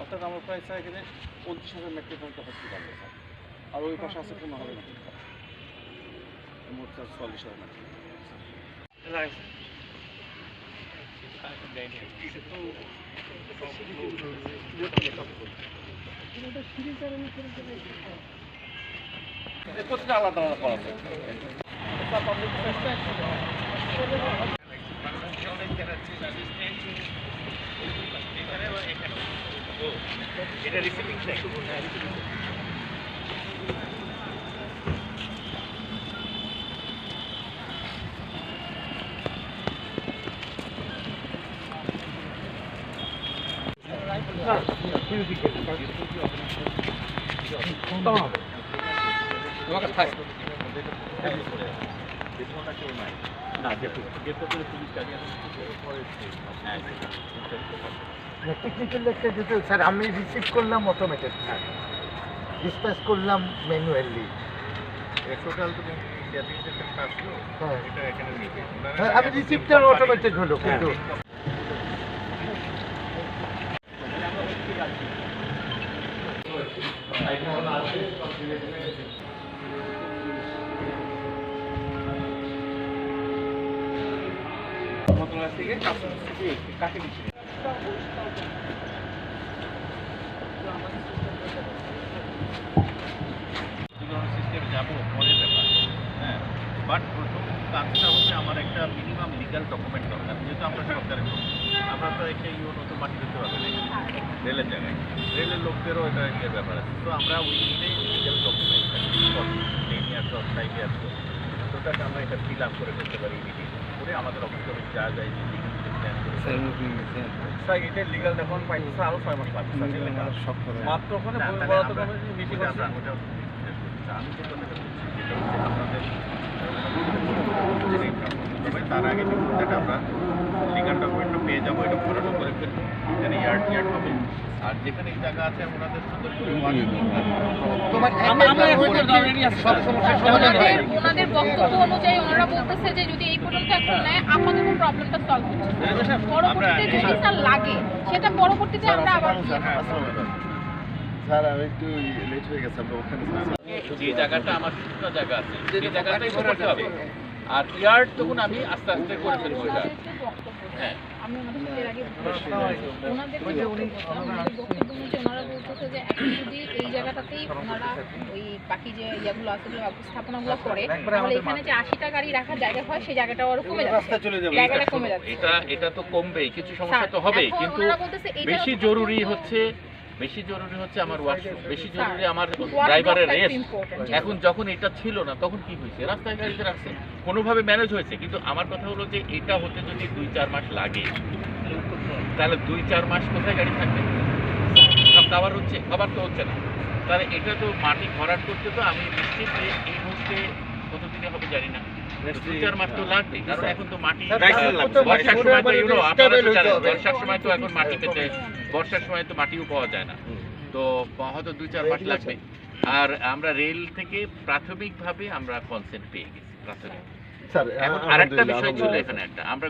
অর্থাৎ আমার প্রায় স্যার এখানে ২৫,০০০ মেট্রিক টন ক্যাপাসিটি পাবে স্যার। আর ওই পাশে আছে ১৫,০০০ মেট্রিক টন, মোট ৪০,০০০ মেট্রিক টন। প্রতিটা আলাদা আলাদা করা যায়। এটা রিসিভিং ট্যাঙ্ক। টেকনিক্যাল একটা যেতে স্যার আমি রিসিভ করলাম অটোমেটেড, ডিসপ্যাচ করলাম ম্যানুয়ালি। টোটাল তো আসলো, হ্যাঁ এটা এখানে নিবে। হ্যাঁ, আমি রিসিভটা অটোমেটেড হলো কিন্তু থেকে কাকে দিচ্ছে সিস্টেমে যাবো পরের ব্যাপার, হ্যাঁ। বাট প্রথম কাজটা হচ্ছে আমার একটা মিনিমাম লিগাল ডকুমেন্ট দরকার, যেহেতু আমরা সরকারের লোক। আমরা তো একটা নতুন মাটি দিতে পারবো না রেলের জায়গায়, রেলের লোকদেরও এটা একটা ব্যাপার আছে। তো আমরা ওই legal document 10 years of 5 years total আমরা এটা ফিল আপ করে ফেলতে পারি করে আমাদের অফিসে যা যায় এটা লিগাল যখন পাইছে আরো 6 মাস লাগবে মাত্র ওখানে বেশি কথা আমি যে কথাটা বলছি যেটা হচ্ছে আপনাদের তার আগে যেটা আমরা লিগাল ডকুমেন্টটা পেয়ে যাবো, এটা ভরানো করে ফেলবো, এখানে ইয়ার্ড হবে। আর যেখানে এই জায়গা আছে ওনাদের সুন্দর করে ওনাদের বক্তব্য অনুযায়ী ওনারা বলতেছে যে যদি এই পর্যন্ত এখন নেয় আপাতত প্রবলেমটা সলভ হচ্ছে, পরবর্তীতে যদি স্যার লাগে সেটা পরবর্তীতে আমরা আবার স্যার আমি একটু লেট হয়ে গেছে, আমরা ওখানে যে জায়গাটা আমার শুকনো জায়গা আছে সেই জায়গাটাই করতে হবে। আর ইয়ার্ড তখন আমি আস্তে আস্তে করে ফেলবো এটা। হ্যাঁ আমি ওনাদের সাথে এর আগে ওনাদের বক্তব্য অনুযায়ী ওনারা বলতেছে যে এখন যদি এই জায়গাটাতেই ওনারা ওই বাকি যে ইয়েগুলো আছে যে স্থাপনাগুলো করে তাহলে এখানে যে 80টা গাড়ি রাখার জায়গা হয় সেই জায়গাটা আরো কমে যাচ্ছে, জায়গাটা কমে যাচ্ছে। এটা তো কমবেই, কিছু সমস্যা তো হবেই, কিন্তু বেশি জরুরি হচ্ছে আমার ওয়াশরুম, বেশি জরুরি আমার ড্রাইভারের রেস্ট। এখন যখন এটা ছিল না তখন কি হয়েছে, রাস্তায় গাড়িতে রাখছে, কোনোভাবে ম্যানেজ হয়েছে। কিন্তু আমার কথা হলো যে এটা হতে যদি 2-4 মাস লাগে তাহলে 2-4 মাস কোথায় গাড়ি থাকবে? সব খাবার হচ্ছে, খাবার তো হচ্ছে না। তাহলে এটা তো মাটি ভরাট করতে তো আমি নিশ্চিত যে এই মুহূর্তে কতদিনে হবে জানি না, 2-4 মাস তো লাগবে। কারণ এখন তো মাটি বর্ষার সময় তো বর্ষার সময় তো এখন মাটি পেতে, বর্ষার সময় তো মাটিও পাওয়া যায় না, তো হয়তো 2-4 মাস লাগবে। আর আমরা রেল থেকে প্রাথমিকভাবে আমরা কনসেন্ট পেয়ে গেছি প্রাথমিক। এখন আরেকটা বিষয় ছিল এখানে একটা, আমরা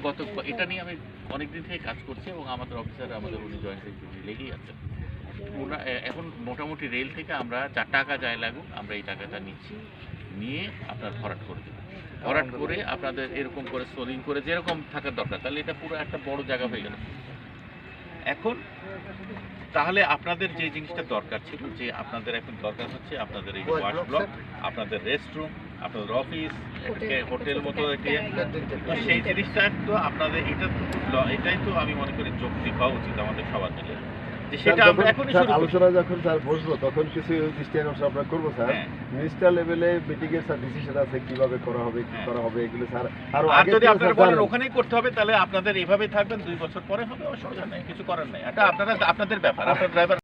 এটা নিয়ে আমি অনেকদিন থেকে কাজ করছি এবং আমাদের অফিসার আমাদের উনি জয়েন্ট সেক্রেটারি লেগেই আছে। এখন মোটামুটি রেল থেকে আমরা যা টাকা যায় লাগুক আমরা এই টাকাটা নিচ্ছি, নিয়ে আপনার ভরাট করে দেবো। ভরাট করে আপনাদের এরকম করে সোলিং করে যেরকম থাকার দরকার, তাহলে এটা পুরো একটা বড় জায়গা হয়ে গেল। এখন তাহলে আপনাদের যে জিনিসটা দরকার ছিল, যে আপনাদের এখন দরকার হচ্ছে আপনাদের এই ওয়াশ ব্লক, আপনাদের রেস্টরুম, আপনাদের অফিস, হোটেল মতো সেই জিনিসটা তো আপনাদের এটাই তো আমি মনে করি যৌক্তিক হওয়া উচিত আমাদের সবার মিলে, যে সেটা আমরা এখনই শুরু করি। আলোচনা যখন স্যার বসবো তখন কিছু দৃষ্টিকোণ আমরা করবো স্যার। মিনিস্টার লেভেলে মিটিং এর স্যার ডিসিশন আছে কিভাবে করা হবে কি করা হবে এগুলো স্যার। আর যদি আপনারা বলেন ওখানেই করতে হবে তাহলে আপনাদের এভাবে থাকবেন, 2 বছর পরে হবে, অসুবিধা নেই, কিছু করার নেই। এটা আপনাদের ব্যাপার, আপনার ড্রাইভার